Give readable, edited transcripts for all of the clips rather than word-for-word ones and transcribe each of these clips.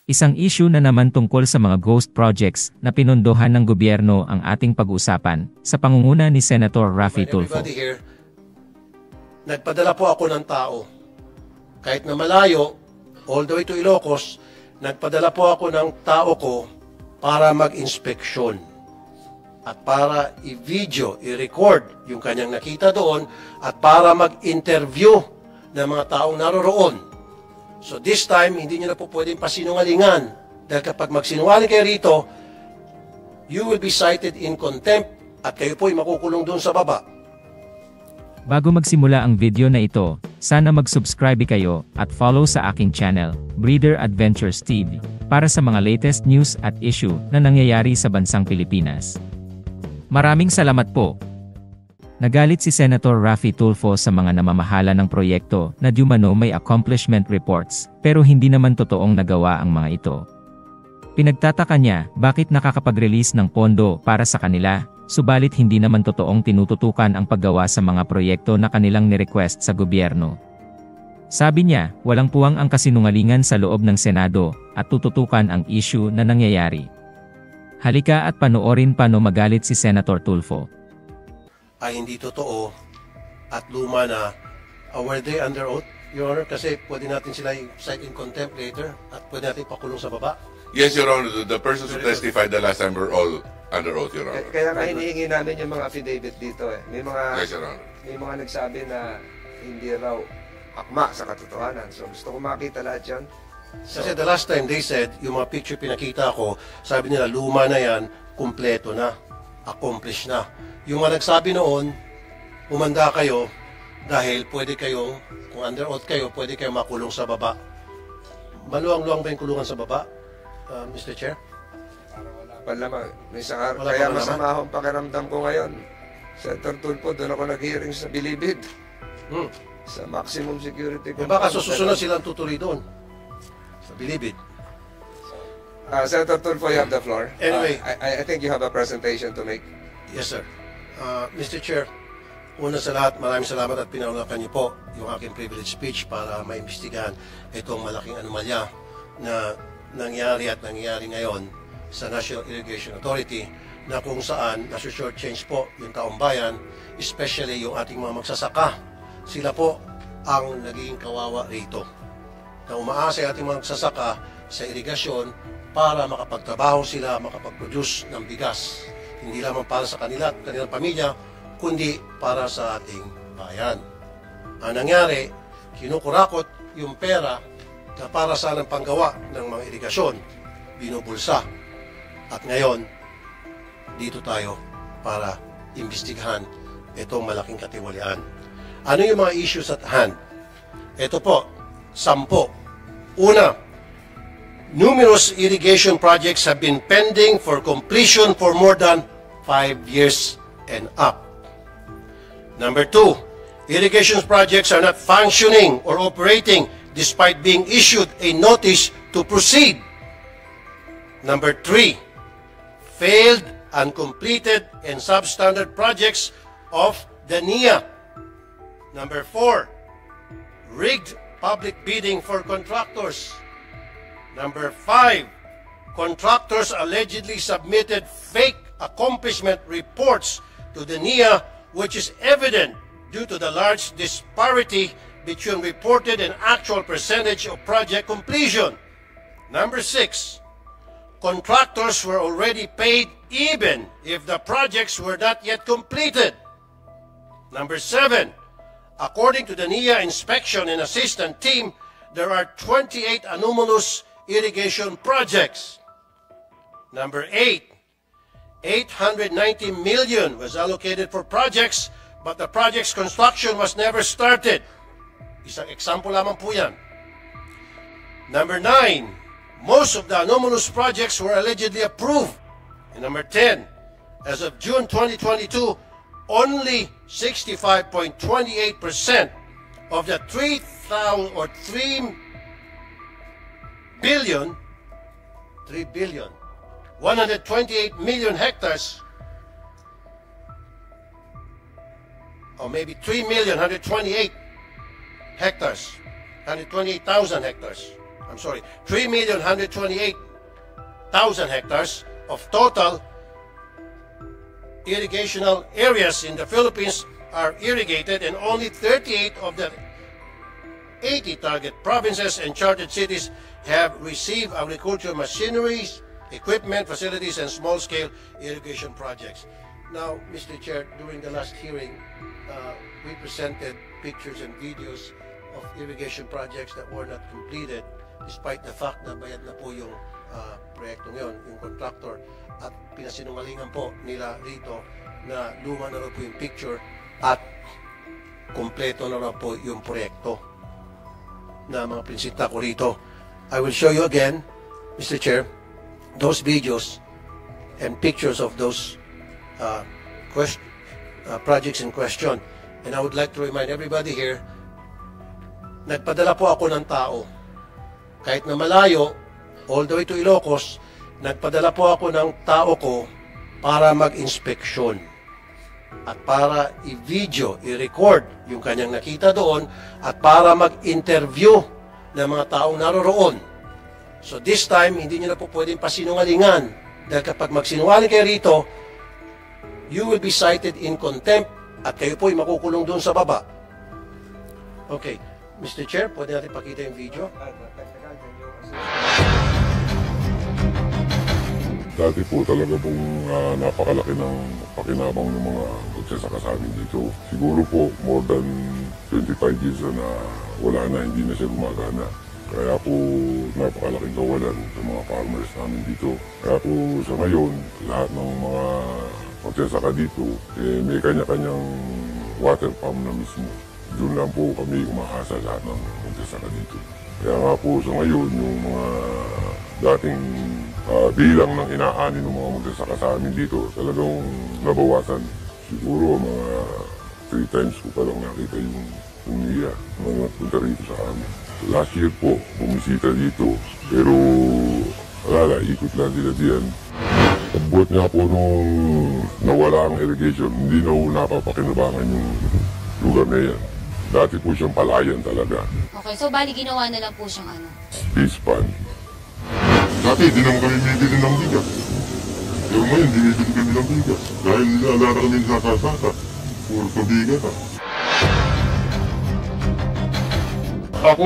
Isang issue na naman tungkol sa mga ghost projects na pinondohan ng gobyerno ang ating pag-usapan sa pangunguna ni Senator Raffy Tulfo. Here, nagpadala po ako ng tao. Kahit na malayo, all the way to Ilocos, nagpadala po ako ng tao ko para mag-inspeksyon at para i-video, i-record yung kanyang nakita doon at para mag-interview ng mga taong naroroon. So this time, hindi nyo na po pwedeng pasinungalingan. Dahil kapag magsinungaling kayo rito, you will be cited in contempt at kayo po ay makukulong doon sa baba. Bago magsimula ang video na ito, sana mag-subscribe kayo at follow sa aking channel, Breeder Adventures TV, para sa mga latest news at issue na nangyayari sa bansang Pilipinas. Maraming salamat po! Nagalit si Senator Raffy Tulfo sa mga namamahala ng proyekto na diumano may accomplishment reports pero hindi naman totoong nagawa ang mga ito. Pinagtataka niya bakit nakakapag-release ng pondo para sa kanila, subalit hindi naman totoong tinututukan ang paggawa sa mga proyekto na kanilang nirequest sa gobyerno. Sabi niya, walang puwang ang kasinungalingan sa loob ng Senado at tututukan ang issue na nangyayari. Halika at panoorin paano magalit si Senator Tulfo. Ay hindi totoo at luma na. Were they under oath, Your Honor? Kasi pwede natin sila cite in contempt later at pwede natin pakulong sa baba. Yes, Your Honor. The persons who testified the last time were all under oath, Your Honor. Kaya nga hinihingi namin yung mga affidavit dito eh. Yes, Your Honor. May mga nagsabi na hindi raw akma sa katotohanan. So gusto ko makita lahat yan. Kasi the last time they said, yung mga picture pinakita ko, sabi nila luma na yan, kumpleto na, accomplished na. Yung mga nagsabi noon, umanda kayo dahil pwede kayong, kung under oath kayo, pwede kayong makulong sa baba. Maluwang-luwang ba yung kulungan sa baba, Mr. Chair? Palamang. Kaya masama akong pakiramdam ko ngayon. Senator Tulfo, doon ako nag-hearing sa Bilibid. Sa maximum security. Baka susunod silang tutuloy doon. Sa Bilibid. Senator Tulfo, you have the floor. Anyway. I think you have a presentation to make. Yes, sir. Mr. Chair, una sa lahat, maraming salamat at pinaunakan niyo po yung aking privilege speech para maimbestigahan itong malaking anomalya na nangyayari ngayon sa National Irrigation Authority na kung saan nasa-short change po yung taong bayan, especially yung ating mga magsasaka. Sila po ang naging kawawa rito. Na umaasa yung ating mga magsasaka sa irigasyon para makapagtrabaho sila, makapag-produce ng bigas. Hindi lamang para sa kanila at kanilang pamilya, kundi para sa ating bayan. Ang nangyari, kinukurakot yung pera na para sa panggawa ng mga irigasyon, binubulsa. At ngayon, dito tayo para imbestigahan itong malaking katiwalian. Ano yung mga issues at hand? Ito po, 10. Una, numerous irrigation projects have been pending for completion for more than 5 years and up. Number 2, irrigation projects are not functioning or operating despite being issued a notice to proceed. Number 3, failed, uncompleted, and substandard projects of the NIA. Number 4, rigged public bidding for contractors. Number 5, contractors allegedly submitted fake accomplishment reports to the NIA, which is evident due to the large disparity between reported and actual percentage of project completion. Number 6, contractors were already paid even if the projects were not yet completed. Number 7, according to the NIA inspection and assistant team, there are 28 anomalous irrigation projects. Number 8, 890 million was allocated for projects, but the project's construction was never started. Isang example lamang po yan. Number 9, most of the anomalous projects were allegedly approved. And number 10, as of June 2022, only 65.28% of the 3 billion 128 million hectares, or maybe 3,128 hectares, 128,000 hectares 3,128,000 hectares of total irrigational areas in the Philippines are irrigated, and only 38 of the 80 target provinces and chartered cities have received agricultural machineries, equipment, facilities, and small-scale irrigation projects. Now, Mr. Chair, during the last hearing, we presented pictures and videos of irrigation projects that were not completed, despite the fact na bayad na po yung proyektong yon, yung contractor, at pinasinungalingan po nila rito na luma na raw po yung picture at kompleto na raw po yung proyekto na mga prinsita ko rito. I will show you again, Mr. Chair, those videos and pictures of those projects in question. And I would like to remind everybody here, nagpadala po ako ng tao. Kahit na malayo, all the way to Ilocos, nagpadala po ako ng tao ko para mag-inspeksyon at para i-video, i-record yung kanyang nakita doon at para mag-interview ng mga taong naroroon. So this time, hindi nyo na po pwedeng pasinungalingan. Dahil kapag magsinungaling kayo rito, you will be cited in contempt at kayo po ay makukulong doon sa baba. Okay. Mr. Chair, pwede natin pakita yung video? Dati po talaga pong napakalaki ng pakinabang ng mga magsasaka sa amin dito. Siguro po more than 25 years na wala na, hindi na siya gumagana. Kaya po napakalaking kawalan sa mga farmers namin dito. Kaya po sa ngayon, lahat ng mga magsasaka dito, may kanya-kanyang water farm na mismo. Doon lang po kami umaasa lahat ng magsasaka dito. Kaya nga po sa ngayon, yung mga dating bilang ng inaani ng mga magsasaka sa amin dito, talagang nabawasan. Siguro mga 3 times ko pa lang nakita yung umiya, mga punta rito sa amin. Last year po, bumisita dito, pero wala, ikot lang sila diyan. Pagbuhat nga po nung nawala ang irrigation, hindi na napapakinabangan yung lugar na yan. Dati po siyang palayan talaga. Okay, so bali ginawa na lang po siyang ano? Space pan. Dati, di naman kami bibili ng bigas. Pero ngayon, binibili kami ng bigas. Dahil wala na kami nakasasa. Puro pabigat ha. Ako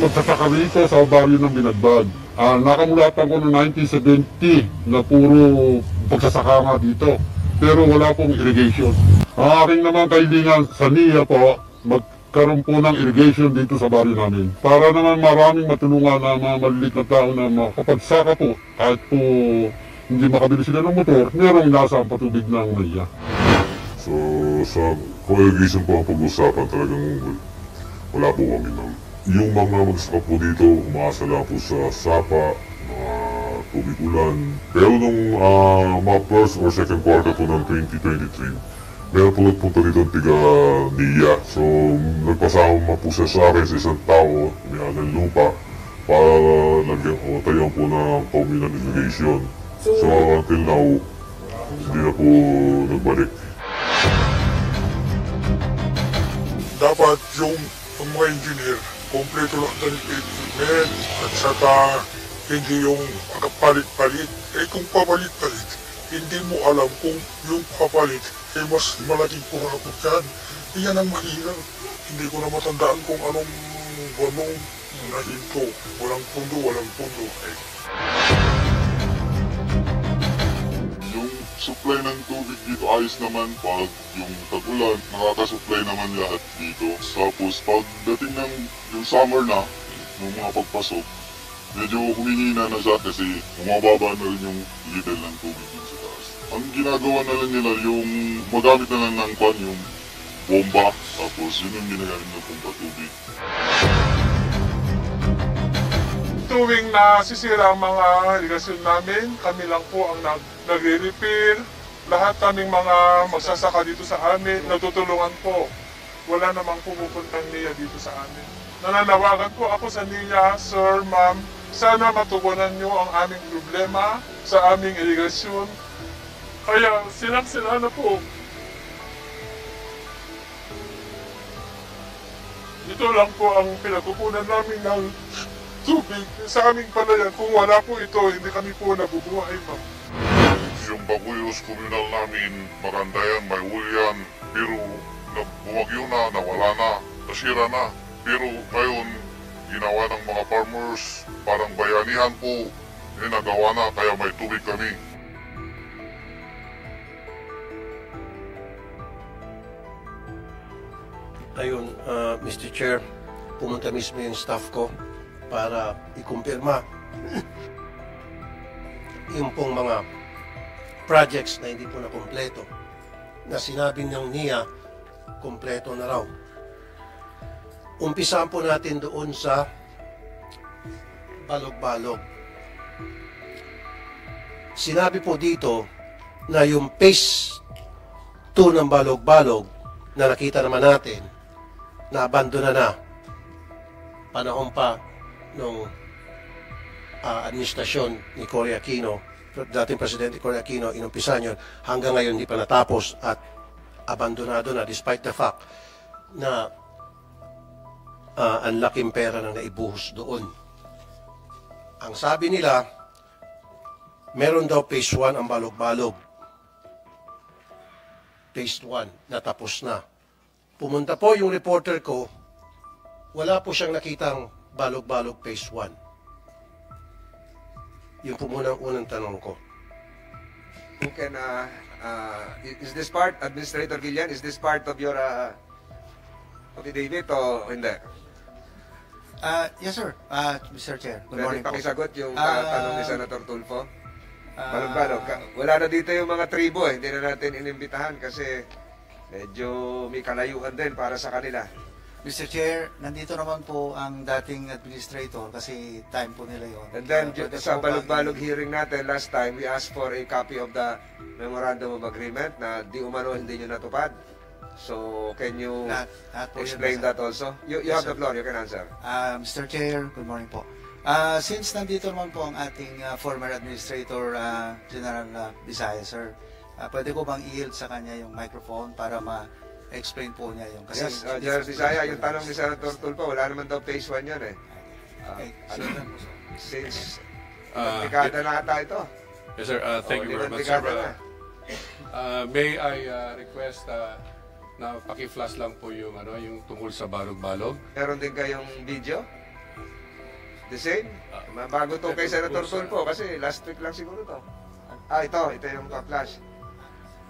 magsasaka rito sa baryo ng Binagbag. Nakamulatan ko noong 1970 na puro pagsasaka nga dito. Pero wala pong irrigation. Ang aking naman kaibigan sa NIA po, magkaroon po ng irrigation dito sa baryo namin. Para naman maraming matulungan na mga maliliit na tao na makapagsaka po. Kahit po hindi makabili sila ng motor, mayroong nasa ang patubig ng NIA. So, sa irrigation po ang pag-usapan talagang wala po kami ng. Yung mga magsaka po dito, umaasa lang po sa sapa, tubig ulan. Pero nung mga first or second quarter po ng 2023, meron po nagpunta dito ang tiga NIA. So, nagpasama po siya sa akin sa isang tao, may ng lupa, para lagyan o tayo po ng pauminan irrigation. So, until now, hindi na po nagbalik. Dapat yung mga engineer, kompleto lang ng equipment at saka hindi yung kapalit-palit. Kung papalit-palit, hindi mo alam kung yung papalit mas malaking purapot yan. Iyan ang mahirap. Hindi ko na matandaan kung anong nahinto. Walang pundo. Yung supply ng tubig dito ayos naman pag yung tag-ulan, nakaka-supply naman lahat dito. Tapos pagdating ng yung summer na, yung mga pagpasok, medyo humihina na siya kasi bumababa na rin yung level ng tubig dito sa taas. Ang ginagawa na lang nila yung magamit na lang ng yung bomba, tapos yun yung ginagamit ng pompa tubig. Tuwing nasisira ang mga irigasyon namin, kami lang po ang nagre-repair. Lahat kaming mga magsasaka dito sa amin, natutulungan po. Wala namang pumupuntang NIA dito sa amin. Nananawagan po ako sa NIA, Sir, Ma'am, sana matugunan nyo ang aming problema sa aming irigasyon. Kaya silang-sila na po. Ito lang po ang pinagkukunan namin ng tubig sa aming palayan. Kung wala po ito, hindi kami po nabubuhay, ma'am. Yung Baguyos Communal namin, maganda yan, may uli yan. Pero bumagyo na, nawala na, nasira na. Pero ngayon, ginawa ng mga farmers, parang bayanihan po, nagawa na, kaya may tubig kami. Ayun, Mr. Chair, pumunta mismo yung staff ko para ikumpirma yung pong mga projects na hindi po na kompleto, na sinabi ng NIA, kompleto na raw. Umpisahan po natin doon sa Balog-Balog. Sinabi po dito na yung phase 2 ng Balog-Balog na nakita naman natin na abandona na panahon pa nung administrasyon ni Cory Aquino, dating Presidente Cory Aquino, inumpisan yun, hanggang ngayon hindi pa natapos at abandonado na despite the fact na ang laking pera na naibuhos doon. Ang sabi nila, meron daw phase 1 ang Balog-Balog. Phase 1, natapos na. Pumunta po yung reporter ko, wala po siyang nakitang Balog-Balog phase 1. Yun po muna ang unang tanong ko. Who can, is this part, Administrator Gillian, is this part of your affidavit o hindi? Yes, sir. Mr. Chair, good Pwede morning po. pakisagot yung tanong ni Senator Tulfo? Balog-Balog. Wala na dito yung mga tribo eh. Hindi na natin inimbitahan kasi medyo may kalayuan din para sa kanila. Mr. Chair, nandito naman po ang dating administrator kasi time po nila yon. And then sa Balog-Balog hearing natin last time, we asked for a copy of the Memorandum of Agreement na di umano hindi nyo natupad. So, can you explain that also? You have the floor, you can answer. Mr. Chair, good morning po. Since nandito naman po ang ating former administrator, General Bisaya, sir, pwede ko bang i-yield sa kanya yung microphone para ma-explain po niya yung... Kasi yes, General Bisaya, yung tanong ni Senator Tulfo, wala naman daw phase 1 yun eh. Since dekada na ata ito. Yes, sir. Thank you very much, sir. May I request na paki-flash lang po yung yung tungkol sa Balog-Balog. Meron din kayong video? The same? Bago to kay Senator Tulfo kasi last week lang siguro to. Ito yung pa-flash.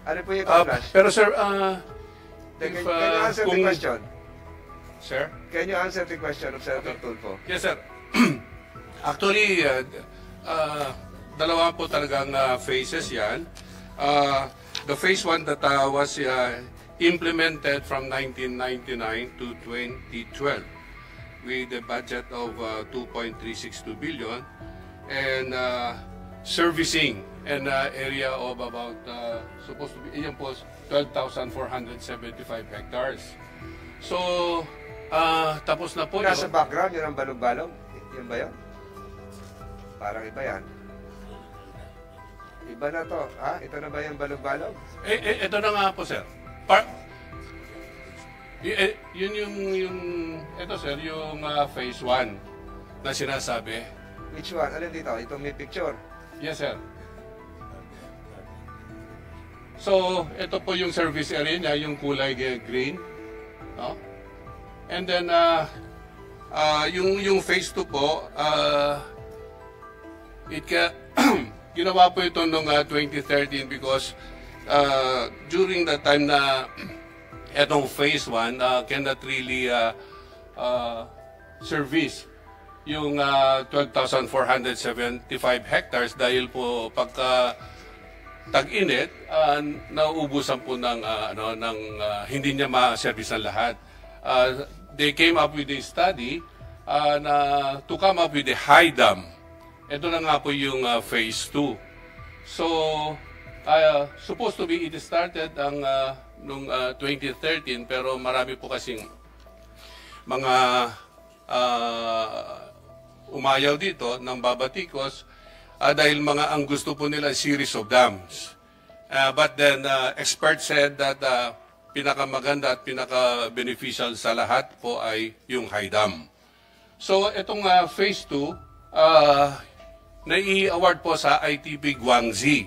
Ano po yung pa-flash? Pero sir, can you answer the question? Sir? Can you answer the question of Senator Tulfo? Yes, sir. Actually, dalawa po talagang phases yan. The phase 1 that was implemented from 1999 to 2012 with a budget of 2.362 billion and servicing an area of about supposed to be 12,475 hectares. So, tapos na po yun. Nasa background yun ang Balog-Balog? Yun ba yun? Parang iba yan. Iba na to. Ito na ba yung Balog-Balog? Ito na nga po, sir. Yun ito sir, yung phase 1 na sinasabi. Which one? Alin dito? Itong may picture? Yes, sir. So, ito po yung service area niya, yung kulay green. No? And then, yung phase 2 po, ginawa po ito noong 2013 because during the time na etong phase 1 cannot really service yung 12,475 hectares dahil po pagka tag-init, nauubusan po ng hindi niya ma-service ang lahat. They came up with a study to come up with a high dam. Ito na nga po yung phase 2. So, supposed to be it started noong 2013 pero marami po kasing mga umayaw dito ng babatikos dahil ang gusto po nila series of dams. But then experts said that pinakamaganda at pinaka-beneficial sa lahat po ay yung high dam. So, itong phase 2, nai-award po sa ITP Guangxi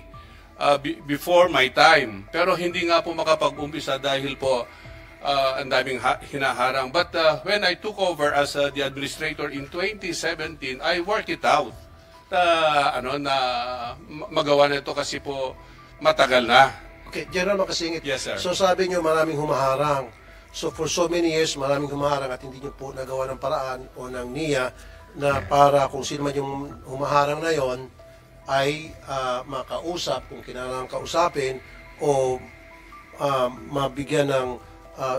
before my time. Pero hindi nga po makapag-umpisa dahil po ang daming hinaharang. But when I took over as the administrator in 2017, I worked it out na magawa na ito kasi po matagal na. Okay, General Makasingit. Yes, sir. So sabi nyo maraming humaharang. So for so many years, maraming humaharang at hindi nyo po nagawa ng paraan o ng NIA na para kung sino man yung humaharang na yon ay makausap kung kinakailangan kausapin o mabigyan ng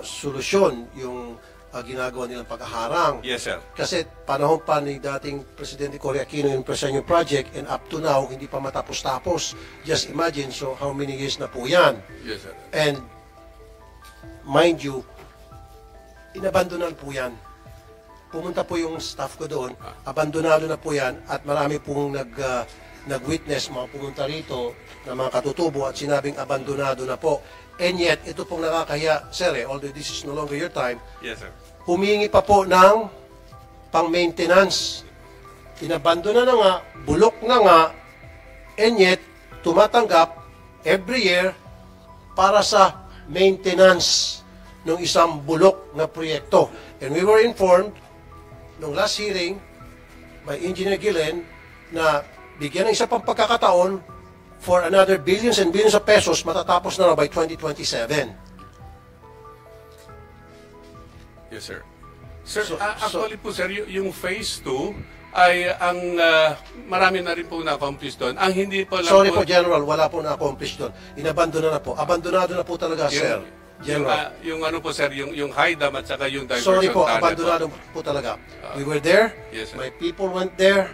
solusyon yung ginagawa nilang paghaharang. Yes, sir. Kasi panahon pa ni dating Presidente Cory Aquino yung Presenyo Project and up to now, hindi pa matapos-tapos. Just imagine, so how many years na po yan? Yes, sir. And mind you, inabandonan po yan. Pumunta po yung staff ko doon, abandonado na po yan at marami pong nag-witness, mga pumunta rito na mga katutubo at sinabing abandonado na po. And yet, ito pong nakakahiya, sir, although this is no longer your time, Yes, sir. humingi pa po ng pang-maintenance. Inabandona na nga, bulok na nga, and yet, tumatanggap every year para sa maintenance ng isang bulok na proyekto. And we were informed, nung last hearing, by Engineer Gillen, na bigyan ng isa pang pagkakataon for another billions and billions of pesos, matatapos na raw by 2027. Yes, sir. Sir, actually po, sir, yung phase 2 ay ang marami na rin po na-accomplish doon. Ang hindi pa lang Sorry po, General, wala po na-accomplish doon. Inabandona na po. Abandonado na po talaga, sir. General. Yung ano po, sir, yung high dam at saka yung diversion Sorry po, tunnel abandonado po talaga. We were there, Yes, sir. my people went there,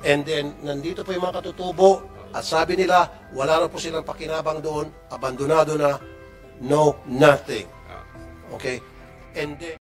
and then nandito po yung mga katutubo, at sabi nila, wala na po silang pakinabang doon, abandonado na, no, nothing. Okay? And then,